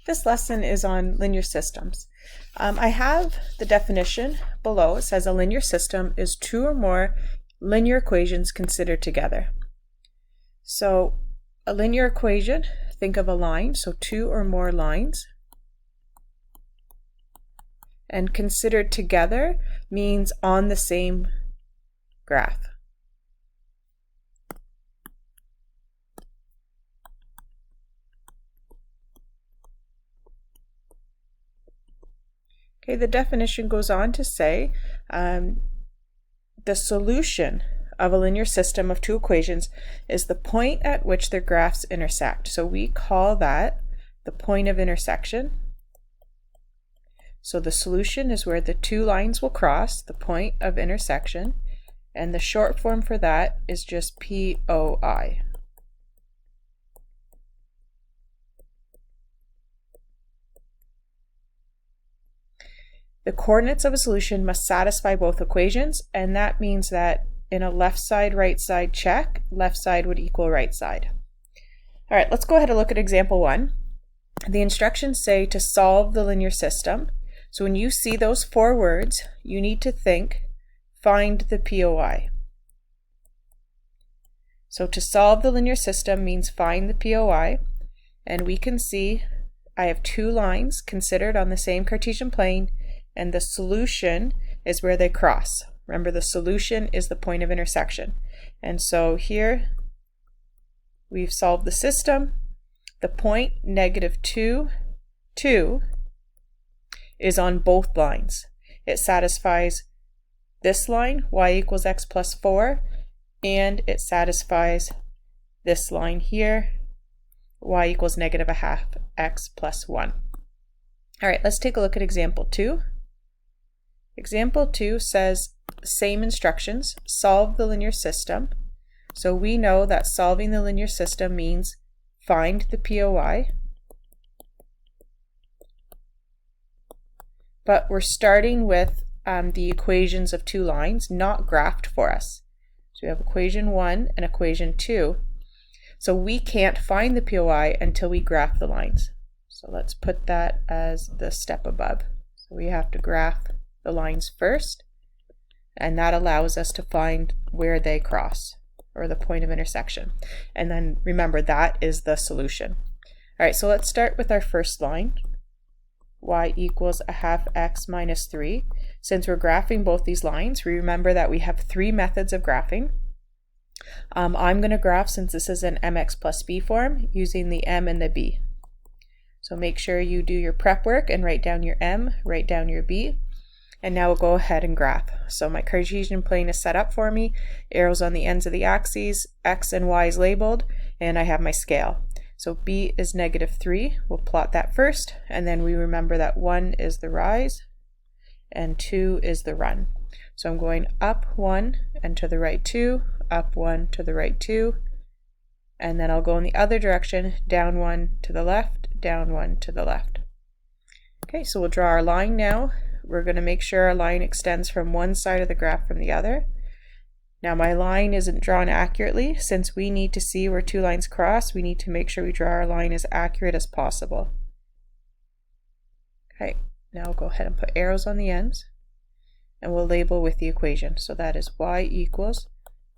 This lesson is on linear systems. I have the definition below. It says a linear system is two or more linear equations considered together. So a linear equation, think of a line, so two or more lines. And considered together means on the same graph. Okay, the definition goes on to say the solution of a linear system of two equations is the point at which their graphs intersect. So we call that the point of intersection. So the solution is where the two lines will cross, the point of intersection, and the short form for that is just POI. The coordinates of a solution must satisfy both equations, and that means that in a left side, right side check, left side would equal right side. All right, let's go ahead and look at example 1. The instructions say to solve the linear system. So when you see those four words, you need to think, find the POI. So to solve the linear system means find the POI, and we can see I have two lines considered on the same Cartesian plane, and the solution is where they cross. Remember, the solution is the point of intersection. And so here we've solved the system. The point -2, 2 is on both lines. It satisfies this line, y equals x plus 4, and it satisfies this line here, y equals -1/2 x plus 1. All right, let's take a look at example 2. Example 2 says same instructions, solve the linear system. So we know that solving the linear system means find the POI. But we're starting with the equations of two lines, not graphed for us. So we have equation 1 and equation 2. So we can't find the POI until we graph the lines. So let's put that as the step above. So we have to graph the lines first, and that allows us to find where they cross, or the point of intersection. And then remember, that is the solution. All right, so let's start with our first line, y equals 1/2 x minus 3. Since we're graphing both these lines, we remember that we have three methods of graphing. I'm going to graph, since this is an mx plus b form, using the m and the b. So make sure you do your prep work and write down your m, write down your b. And now we'll go ahead and graph. So my Cartesian plane is set up for me, arrows on the ends of the axes, x and y is labeled, and I have my scale. So b is -3, we'll plot that first, and then we remember that 1 is the rise, and 2 is the run. So I'm going up 1 and to the right 2, up 1 to the right 2, and then I'll go in the other direction, down 1 to the left, down 1 to the left. Okay, so we'll draw our line now. We're going to make sure our line extends from one side of the graph from the other. Now my line isn't drawn accurately. Since we need to see where two lines cross, we need to make sure we draw our line as accurate as possible. Okay, now we'll go ahead and put arrows on the ends, and we'll label with the equation. So that is y equals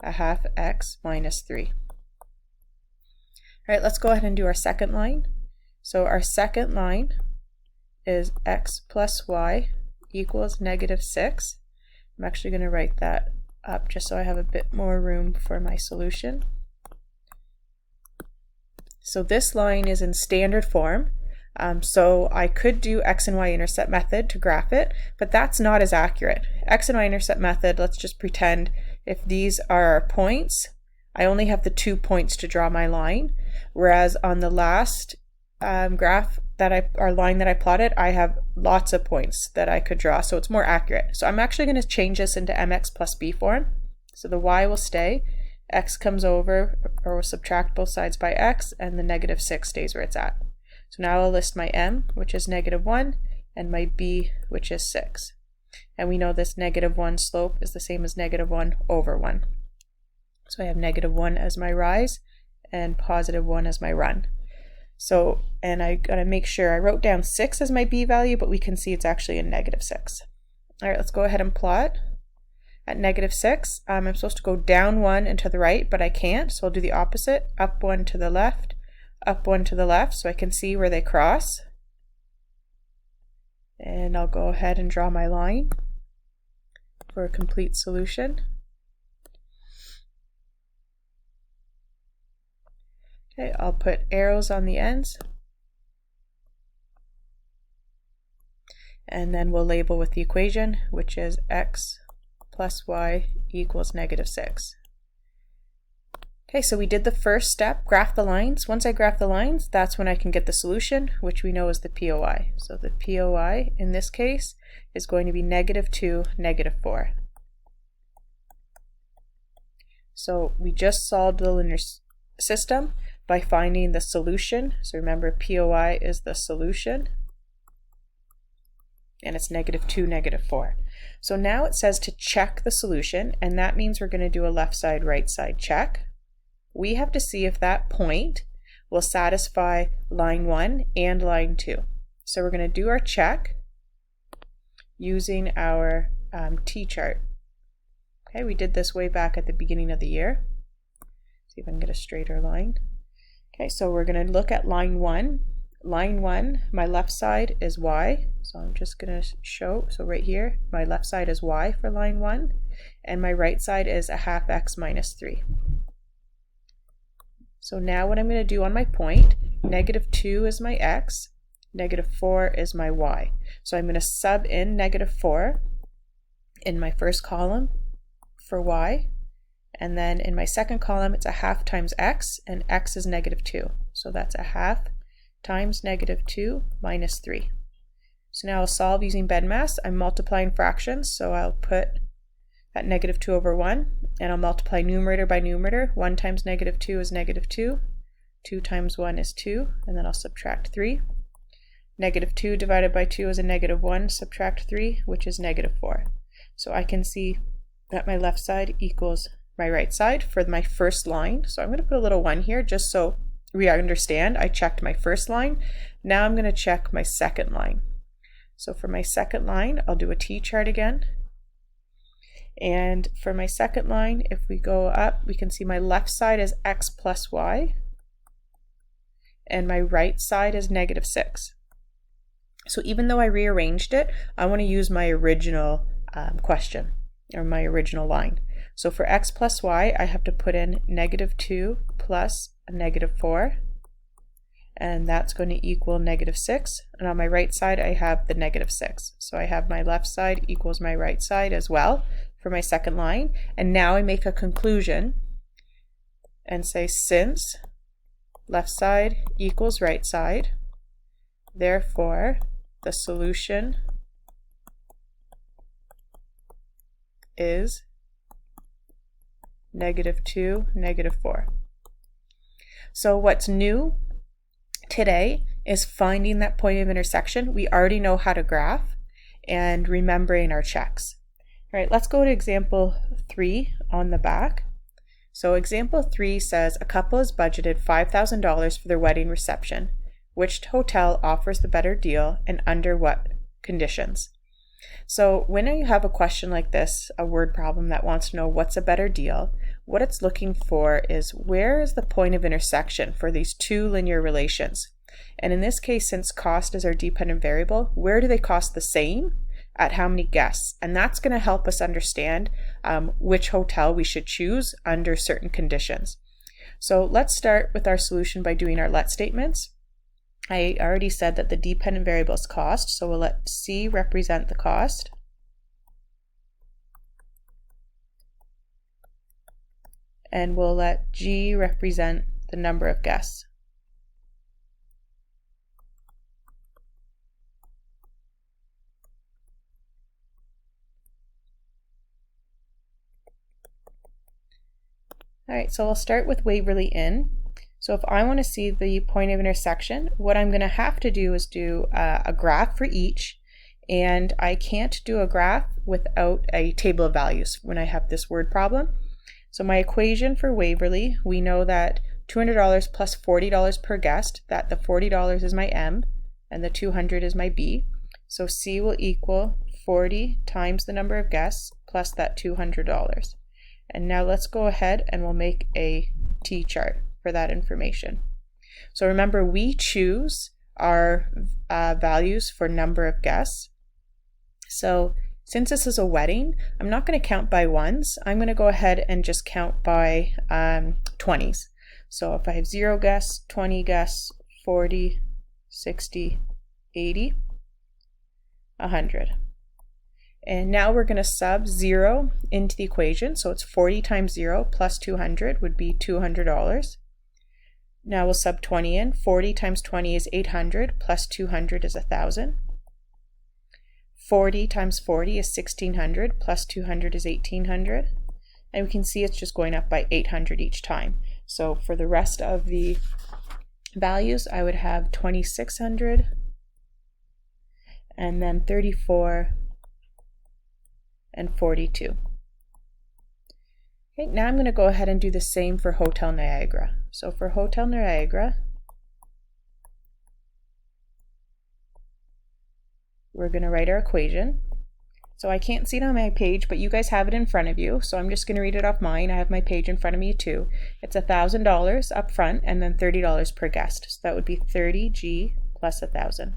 1/2 x minus 3. All right, let's go ahead and do our second line. So our second line is x plus y equals -6. I'm actually going to write that up just so I have a bit more room for my solution. So this line is in standard form. So I could do x and y intercept method to graph it, but that's not as accurate. X and y intercept method, let's just pretend if these are our points, I only have the 2 points to draw my line, whereas on the last graph our line that I plotted, I have lots of points that I could draw, so it's more accurate. So I'm actually going to change this into mx plus b form. So the y will stay, x comes over, or we'll subtract both sides by x, and the -6 stays where it's at. So now I'll list my m, which is -1, and my b, which is 6. And we know this -1 slope is the same as -1 over 1. So I have -1 as my rise, and +1 as my run. So, and I gotta make sure I wrote down 6 as my b value, but we can see it's actually a -6. All right, let's go ahead and plot. At -6, I'm supposed to go down 1 and to the right, but I can't, so I'll do the opposite. Up 1 to the left, up 1 to the left, so I can see where they cross. And I'll go ahead and draw my line for a complete solution. Okay, I'll put arrows on the ends. And then we'll label with the equation, which is x plus y equals -6. Okay, so we did the first step, graph the lines. Once I graph the lines, that's when I can get the solution, which we know is the POI. So the POI in this case is going to be -2, -4. So we just solved the linear system by finding the solution. So remember, POI is the solution, and it's -2, -4. So now it says to check the solution, and that means we're going to do a left side, right side check. We have to see if that point will satisfy line 1 and line 2. So we're going to do our check using our T-chart. Okay, we did this way back at the beginning of the year. See if I can get a straighter line. Okay, so we're going to look at line 1. Line 1, my left side is y, so I'm just going to show, so right here, my left side is y for line 1, and my right side is a half x minus 3. So now what I'm going to do on my point, -2 is my x, -4 is my y. So I'm going to sub in -4 in my first column for y, and then in my second column it's a half times x, and x is -2. So that's a half times -2 minus 3. So now I'll solve using BEDMAS. I'm multiplying fractions, so I'll put that -2 over 1, and I'll multiply numerator by numerator. 1 times -2 is -2, 2 times 1 is 2, and then I'll subtract 3. -2 divided by 2 is a -1, subtract 3, which is -4. So I can see that my left side equals my right side for my first line. So I'm going to put a little 1 here just so we understand. I checked my first line. Now I'm going to check my second line. So for my second line, I'll do a T-chart again. And for my second line, if we go up, we can see my left side is x plus y, and my right side is -6. So even though I rearranged it, I want to use my original question, or my original line. So for x plus y, I have to put in -2 plus a -4, and that's going to equal -6. And on my right side, I have the -6. So I have my left side equals my right side as well for my second line. And now I make a conclusion and say, since left side equals right side, therefore the solution is -2, -4. So what's new today is finding that point of intersection. We already know how to graph and remembering our checks. All right, let's go to example 3 on the back. So example 3 says a couple has budgeted $5,000 for their wedding reception. Which hotel offers the better deal and under what conditions? So when you have a question like this, a word problem that wants to know what's a better deal, what it's looking for is where is the point of intersection for these two linear relations? And in this case, since cost is our dependent variable, where do they cost the same at how many guests? And that's going to help us understand which hotel we should choose under certain conditions. So let's start with our solution by doing our let statements. I already said that the dependent variable is cost, so we'll let C represent the cost. And we'll let G represent the number of guests. All right, so we'll start with Waverly Inn. So if I want to see the point of intersection, what I'm going to have to do is do a graph for each, and I can't do a graph without a table of values when I have this word problem. So my equation for Waverly, we know that $200 plus $40 per guest, that the $40 is my M and the $200 is my B. So C will equal 40 times the number of guests plus that $200. And now let's go ahead and we'll make a T-chart for that information. So remember, we choose our values for number of guests. So since this is a wedding, I'm not going to count by ones. I'm going to go ahead and just count by 20s. So if I have 0 guests, 20 guests, 40, 60, 80, 100. And now we're going to sub 0 into the equation. So it's 40 times 0 plus 200 would be $200. Now we'll sub 20 in. 40 times 20 is 800 plus 200 is 1,000. 40 times 40 is 1,600 plus 200 is 1,800. And we can see it's just going up by 800 each time. So for the rest of the values, I would have 2,600 and then 34 and 42. Okay, now I'm going to go ahead and do the same for Hotel Niagara. So for Hotel Niagara, we're going to write our equation. So I can't see it on my page, but you guys have it in front of you. So I'm just going to read it off mine. I have my page in front of me too. It's $1,000 up front and then $30 per guest. So that would be 30G plus 1,000.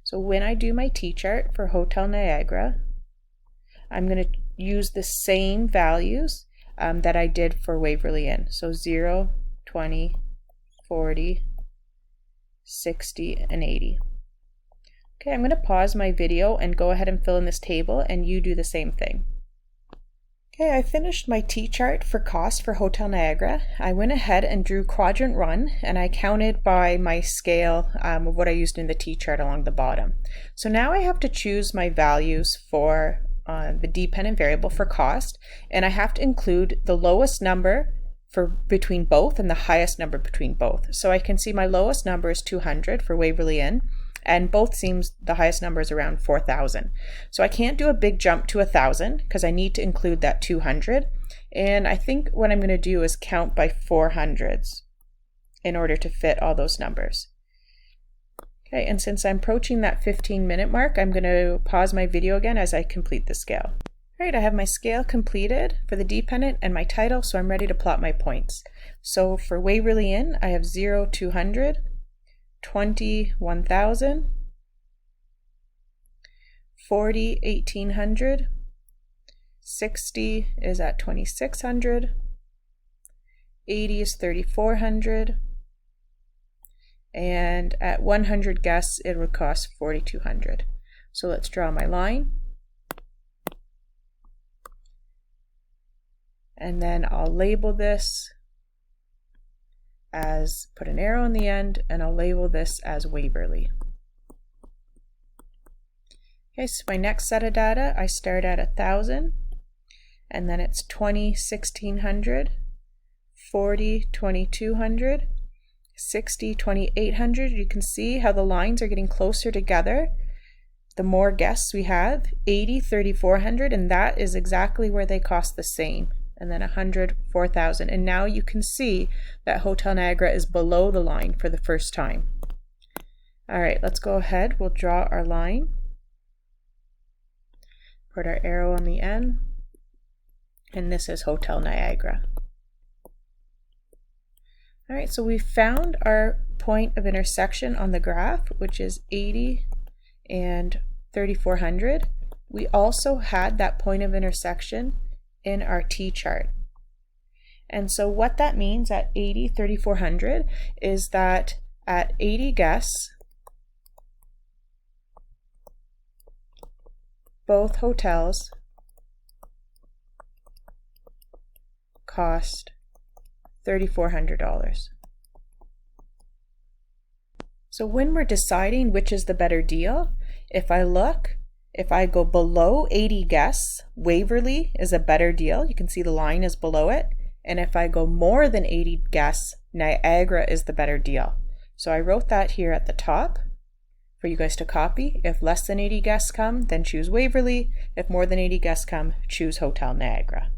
So when I do my T-chart for Hotel Niagara, I'm going to use the same values that I did for Waverly Inn. So 0, 20, 40, 60, and 80. Okay, I'm going to pause my video and go ahead and fill in this table, and you do the same thing. Okay, I finished my T-chart for cost for Hotel Niagara. I went ahead and drew quadrant 1, and I counted by my scale of what I used in the T-chart along the bottom. So now I have to choose my values for the dependent variable for cost, and I have to include the lowest number for between both and the highest number between both. So I can see my lowest number is 200 for Waverly Inn, and both seems the highest number is around 4,000. So I can't do a big jump to 1,000 because I need to include that 200. And I think what I'm going to do is count by 400s in order to fit all those numbers. Okay, and since I'm approaching that 15-minute mark, I'm going to pause my video again as I complete the scale. All right, I have my scale completed for the dependent and my title, so I'm ready to plot my points. So for Waverly Inn, I have 0, 200, 20, 1,000, 40, 1,800, 60 is at 2,600, 80 is 3,400, and at 100 guests it would cost 4,200. So let's draw my line, and then I'll label this as, put an arrow in the end, and I'll label this as Waverly. Okay, so my next set of data, I start at 1,000, and then it's 20, 1,600, 40, 2,200, 60, 2,800. You can see how the lines are getting closer together the more guests we have. 80, 3,400, and that is exactly where they cost the same. And then 100, 4,000. And now you can see that Hotel Niagara is below the line for the first time. All right, let's go ahead. We'll draw our line. Put our arrow on the end. And this is Hotel Niagara. All right, so we found our point of intersection on the graph, which is 80 and 3,400. We also had that point of intersection in our T-chart. And so what that means at 80, 3,400 is that at 80 guests, both hotels cost $3,400. So when we're deciding which is the better deal, if I go below 80 guests, Waverly is a better deal. You can see the line is below it. And if I go more than 80 guests, Niagara is the better deal. So I wrote that here at the top for you guys to copy. If less than 80 guests come, then choose Waverly. If more than 80 guests come, choose Hotel Niagara.